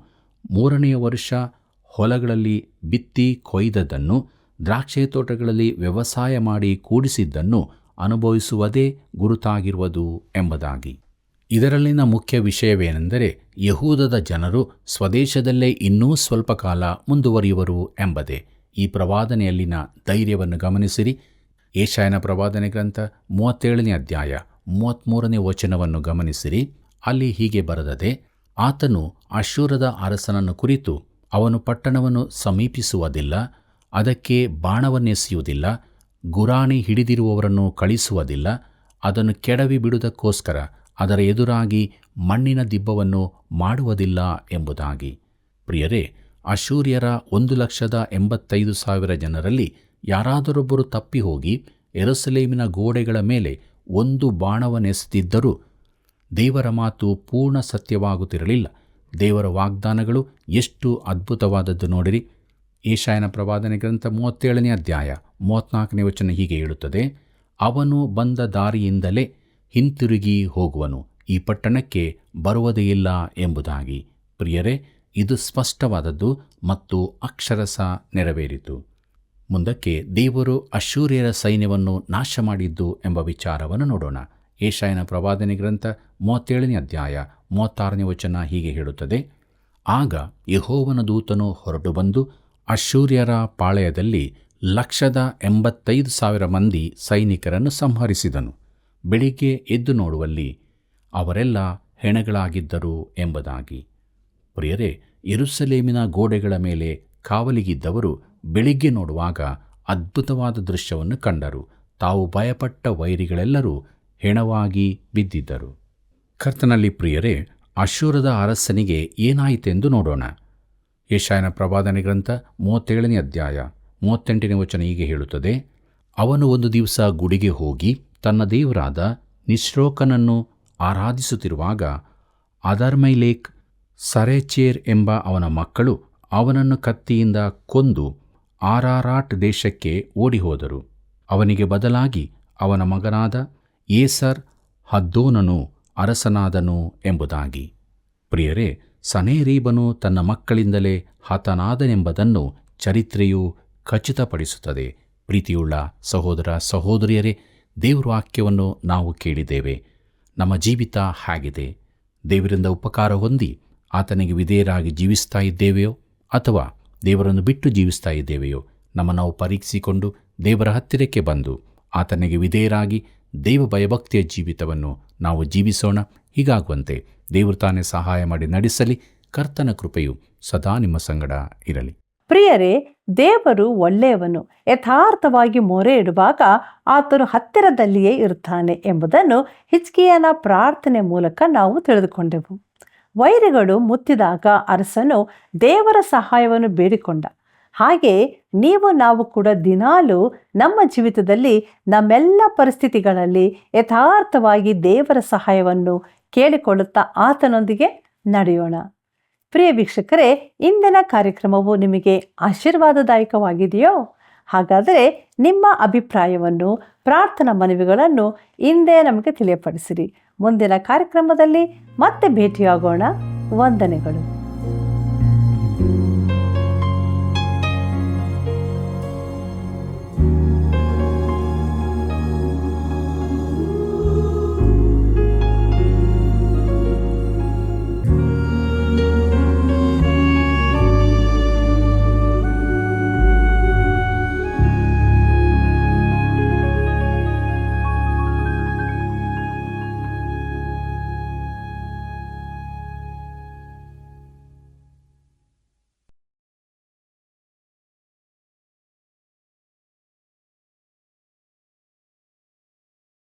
ಮೂರನೆಯ ವರ್ಷ ಹೊಲಗಳಲ್ಲಿ ಬಿತ್ತಿ ಕೊಯ್ದದ್ದನ್ನು, ದ್ರಾಕ್ಷಿ ತೋಟಗಳಲ್ಲಿ ವ್ಯವಸಾಯ ಮಾಡಿ ಕೂಡಿಸಿದ್ದನ್ನು ಅನುಭವಿಸುವುದೇ ಗುರುತಾಗಿರುವುದು ಎಂಬುದಾಗಿ. ಇದರಲ್ಲಿನ ಮುಖ್ಯ ವಿಷಯವೇನೆಂದರೆ, ಯಹೂದದ ಜನರು ಸ್ವದೇಶದಲ್ಲೇ ಇನ್ನೂ ಸ್ವಲ್ಪ ಕಾಲ ಮುಂದುವರಿಯುವರು ಎಂಬುದೇ. ಈ ಪ್ರವಾದನೆಯಲ್ಲಿನ ಧೈರ್ಯವನ್ನು ಗಮನಿಸಿರಿ. ಯೆಶಾಯನ ಪ್ರವಾದನೆ ಗ್ರಂಥ 37ನೇ ಅಧ್ಯಾಯ 33ನೇ ವಚನವನ್ನು ಗಮನಿಸಿರಿ. ಅಲ್ಲಿ ಹೀಗೆ ಬರೆದದೆ: ಆತನು ಅಶ್ಶೂರದ ಅರಸನನ್ನು ಕುರಿತು, ಅವನು ಪಟ್ಟಣವನ್ನು ಸಮೀಪಿಸುವುದಿಲ್ಲ, ಅದಕ್ಕೆ ಬಾಣವನ್ನೆಸೆಯುವುದಿಲ್ಲ, ಗುರಾಣಿ ಹಿಡಿದಿರುವವರನ್ನು ಕಳಿಸುವುದಿಲ್ಲ, ಅದನ್ನು ಕೆಡವಿ ಬಿಡುವುದಕ್ಕೋಸ್ಕರ ಅದರ ಎದುರಾಗಿ ಮಣ್ಣಿನ ದಿಬ್ಬವನ್ನು ಮಾಡುವುದಿಲ್ಲ ಎಂಬುದಾಗಿ. ಪ್ರಿಯರೇ, ಅಶ್ಶೂರ್ಯರ 1,85,000 ಜನರಲ್ಲಿ ಯಾರಾದರೊಬ್ಬರು ತಪ್ಪಿ ಹೋಗಿ ಯೆರೂಸಲೇಮಿನ ಗೋಡೆಗಳ ಮೇಲೆ ಒಂದು ಬಾಣವನ್ನೆಸೆದಿದ್ದರೂ ದೇವರ ಮಾತು ಪೂರ್ಣ ಸತ್ಯವಾಗುತ್ತಿರಲಿಲ್ಲ. ದೇವರ ವಾಗ್ದಾನಗಳು ಎಷ್ಟು ಅದ್ಭುತವಾದದ್ದು ನೋಡಿರಿ. ಯೆಶಾಯನ ಪ್ರವಾದನೆ ಗ್ರಂಥ 37ನೇ ಅಧ್ಯಾಯ 34ನೇ ವಚನ ಹೀಗೆ ಹೇಳುತ್ತದೆ: ಅವನು ಬಂದ ದಾರಿಯಿಂದಲೇ ಹಿಂತಿರುಗಿ ಹೋಗುವನು, ಈ ಪಟ್ಟಣಕ್ಕೆ ಬರುವುದೇ ಇಲ್ಲ ಎಂಬುದಾಗಿ. ಪ್ರಿಯರೇ, ಇದು ಸ್ಪಷ್ಟವಾದದ್ದು ಮತ್ತು ಅಕ್ಷರಶಃ ನೆರವೇರಿತು. ಮುಂದಕ್ಕೆ ದೇವರು ಅಶ್ಶೂರ್ಯರ ಸೈನ್ಯವನ್ನು ನಾಶ ಮಾಡಿದ್ದು ಎಂಬ ವಿಚಾರವನ್ನು ನೋಡೋಣ. ಯೆಶಾಯನ ಪ್ರವಾದನೆ ಗ್ರಂಥ 37ನೇ ಅಧ್ಯಾಯ 36ನೇ ವಚನ ಹೀಗೆ ಹೇಳುತ್ತದೆ: ಆಗ ಯೆಹೋವನ ದೂತನು ಹೊರಟು ಬಂದು ಅಶ್ಶೂರ್ಯರ ಪಾಳೆಯದಲ್ಲಿ 185,000 ಮಂದಿ ಸೈನಿಕರನ್ನು ಸಂಹರಿಸಿದನು. ಬೆಳಿಗ್ಗೆ ಎದ್ದು ನೋಡುವಲ್ಲಿ ಅವರೆಲ್ಲ ಹೆಣಗಳಾಗಿದ್ದರು ಎಂಬುದಾಗಿ. ಪ್ರಿಯರೇ, ಯೆರೂಸಲೇಮಿನ ಗೋಡೆಗಳ ಮೇಲೆ ಕಾವಲಿಗಿದ್ದವರು ಬೆಳಿಗ್ಗೆ ನೋಡುವಾಗ ಅದ್ಭುತವಾದ ದೃಶ್ಯವನ್ನು ಕಂಡರು. ತಾವು ಭಯಪಟ್ಟ ವೈರಿಗಳೆಲ್ಲರೂ ಹೆಣವಾಗಿ ಬಿದ್ದಿದ್ದರು. ಕರ್ತನಲ್ಲಿ ಪ್ರಿಯರೇ, ಅಶ್ಶೂರದ ಅರಸನಿಗೆ ಏನಾಯಿತೆಂದು ನೋಡೋಣ. ಯೆಶಾಯನ ಪ್ರವಾದನೆ ಗ್ರಂಥ 37ನೇ ಅಧ್ಯಾಯ 38ನೇ ವಚನ ಹೀಗೆ ಹೇಳುತ್ತದೆ: ಅವನು ಒಂದು ದಿವಸ ಗುಡಿಗೆ ಹೋಗಿ ತನ್ನ ದೇವರಾದ ನಿಸ್ರೋಕನನ್ನು ಆರಾಧಿಸುತ್ತಿರುವಾಗ ಅದರ್ಮೈಲೇಕ್, ಸರೇಚೇರ್ ಎಂಬ ಅವನ ಮಕ್ಕಳು ಅವನನ್ನು ಕತ್ತಿಯಿಂದ ಕೊಂದು ಆರಾರಾಟ್ ದೇಶಕ್ಕೆ ಓಡಿಹೋದರು. ಅವನಿಗೆ ಬದಲಾಗಿ ಅವನ ಮಗನಾದ ಏಸರ್ ಹದ್ದೋನನು ಅರಸನಾದನು ಎಂಬುದಾಗಿ. ಪ್ರಿಯರೇ, ಸನೇರೀಬನು ತನ್ನ ಮಕ್ಕಳಿಂದಲೇ ಹತನಾದನೆಂಬುದನ್ನು ಚರಿತ್ರೆಯು ಖಚಿತಪಡಿಸುತ್ತದೆ. ಪ್ರೀತಿಯುಳ್ಳ ಸಹೋದರ ಸಹೋದರಿಯರೇ, ದೇವರ ವಾಕ್ಯವನ್ನು ನಾವು ಕೇಳಿದ್ದೇವೆ. ನಮ್ಮ ಜೀವಿತ ಹೇಗಿದೆ? ದೇವರಿಂದ ಉಪಕಾರ ಹೊಂದಿ ಆತನಿಗೆ ವಿಧೇಯರಾಗಿ ಜೀವಿಸ್ತಾ ಇದ್ದೇವೆಯೋ ಅಥವಾ ದೇವರನ್ನು ಬಿಟ್ಟು ಜೀವಿಸ್ತಾ ಇದ್ದೇವೆಯೋ? ನಮ್ಮನ್ನು ನಾವು ಪರೀಕ್ಷಿಸಿಕೊಂಡು ದೇವರ ಹತ್ತಿರಕ್ಕೆ ಬಂದು ಆತನಿಗೆ ವಿಧೇಯರಾಗಿ ದೇವ ಭಯಭಕ್ತಿಯ ಜೀವಿತವನ್ನು ನಾವು ಜೀವಿಸೋಣ. ಹೀಗಾಗುವಂತೆ ದೇವರು ತಾನೇ ಸಹಾಯ ಮಾಡಿ ನಡೆಸಲಿ. ಕರ್ತನ ಕೃಪೆಯು ಸದಾ ನಿಮ್ಮ ಸಂಗಡ ಇರಲಿ. ಪ್ರಿಯರೇ, ದೇವರು ಒಳ್ಳೆಯವನು. ಯಥಾರ್ಥವಾಗಿ ಮೊರೆ ಇಡುವಾಗ ಆತನು ಹತ್ತಿರದಲ್ಲಿಯೇ ಇರುತ್ತಾನೆ ಎಂಬುದನ್ನು ಹಿಜ್ಕೀಯನ ಪ್ರಾರ್ಥನೆ ಮೂಲಕ ನಾವು ತಿಳಿದುಕೊಂಡೆವು. ವೈರಿಗಳು ಮುತ್ತಿದಾಗ ಅರಸನು ದೇವರ ಸಹಾಯವನ್ನು ಬೇಡಿಕೊಂಡ. ಹಾಗೆ ನಾವು ಕೂಡ ದಿನಾಲೂ ನಮ್ಮ ಜೀವಿತದಲ್ಲಿ ನಮ್ಮೆಲ್ಲ ಪರಿಸ್ಥಿತಿಗಳಲ್ಲಿ ಯಥಾರ್ಥವಾಗಿ ದೇವರ ಸಹಾಯವನ್ನು ಕೇಳಿಕೊಳ್ಳುತ್ತಾ ಆತನೊಂದಿಗೆ ನಡೆಯೋಣ. ಪ್ರಿಯ ವೀಕ್ಷಕರೇ, ಇಂದಿನ ಕಾರ್ಯಕ್ರಮವು ನಿಮಗೆ ಆಶೀರ್ವಾದದಾಯಕವಾಗಿದೆಯೋ? ಹಾಗಾದರೆ ನಿಮ್ಮ ಅಭಿಪ್ರಾಯವನ್ನು, ಪ್ರಾರ್ಥನಾ ಮನವಿಗಳನ್ನು ಇಂದೇ ನಮಗೆ ತಿಳಿಯಪಡಿಸಿರಿ. ಮುಂದಿನ ಕಾರ್ಯಕ್ರಮದಲ್ಲಿ ಮತ್ತೆ ಭೇಟಿಯಾಗೋಣ. ವಂದನೆಗಳು.